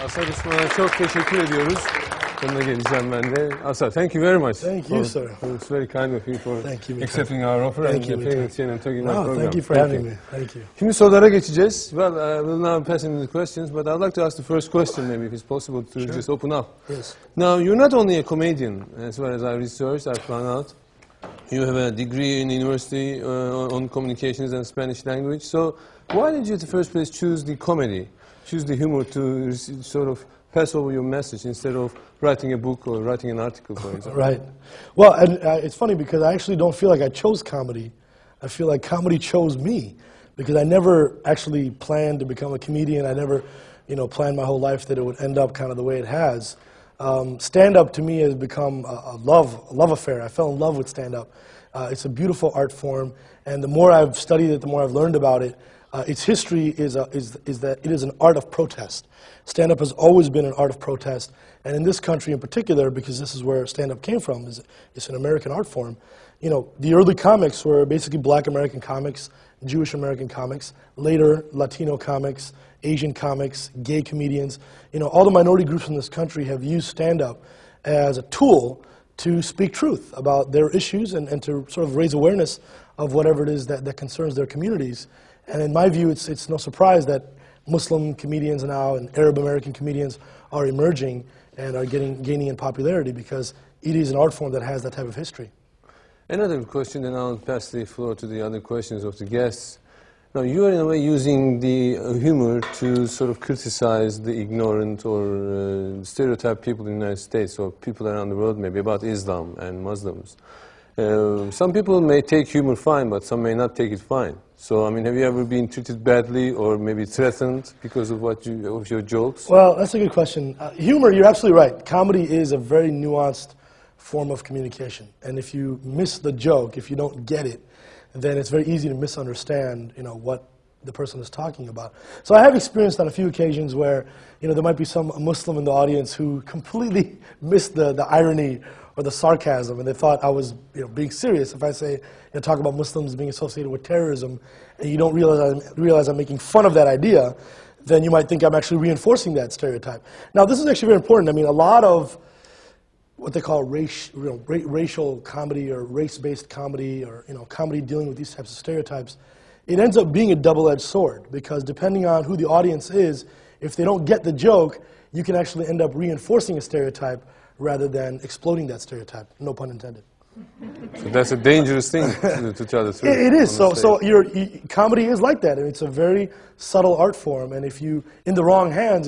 Azhar Usman'a çok teşekkür ediyoruz. Sonuna geleceğim ben de. Azhar, thank you very much. Thank you, sir. It's very kind of you for Mithat. accepting our offer and appearing here and taking my program. Thank you for having me. Thank you. Şimdi sorulara geçeceğiz. Well, we'll now pass into the questions, but I'd like to ask the first question, maybe, if it's possible to just open up. Yes. Now, you're not only a comedian, as far as I researched, I found out. You have a degree in university on communications and Spanish language. So, why did you, at the first place, choose the comedy, choose the humor to sort of pass over your message instead of writing a book or writing an article, for example? Right. Well, and it's funny because I actually don't feel like I chose comedy. I feel like comedy chose me because I never actually planned to become a comedian. I never, planned my whole life that it would end up kind of the way it has. Stand-up to me has become a love affair. I fell in love with stand-up. It's a beautiful art form, and the more I've studied it, the more I've learned about it. Its history is that it is an art of protest. Stand-up has always been an art of protest, and in this country in particular, because this is where stand-up came from, it's an American art form. The early comics were basically Black American comics, Jewish American comics, later Latino comics, Asian comics, gay comedians. All the minority groups in this country have used stand-up as a tool to speak truth about their issues and to sort of raise awareness of whatever it is that concerns their communities. And in my view, it's no surprise that Muslim comedians now and Arab American comedians are emerging and are gaining in popularity because it is an art form that has that type of history. Another question, and I'll pass the floor to the other questions of the guests. Now, you are in a way using the humor to sort of criticize the ignorant or stereotype people in the United States or people around the world maybe about Islam and Muslims. Some people may take humor fine, but some may not take it fine. So, have you ever been treated badly or maybe threatened because of of your jokes? Well, that's a good question. Humor, you're absolutely right. Comedy is a very nuanced form of communication. And if you miss the joke, if you don't get it, then it's very easy to misunderstand, what the person is talking about. So I have experienced on a few occasions where, there might be some Muslim in the audience who completely missed the irony or the sarcasm, and they thought I was, being serious. If I say, talk about Muslims being associated with terrorism, and you don't realize I'm making fun of that idea, then you might think I'm actually reinforcing that stereotype. Now, this is actually very important. A lot of what they call racial comedy or race-based comedy or comedy dealing with these types of stereotypes, it ends up being a double-edged sword because depending on who the audience is, if they don't get the joke, you can actually end up reinforcing a stereotype rather than exploding that stereotype. No pun intended. So that's a dangerous thing to tell the truth. It is. So comedy is like that, and it's a very subtle art form. And if you, in the wrong hands,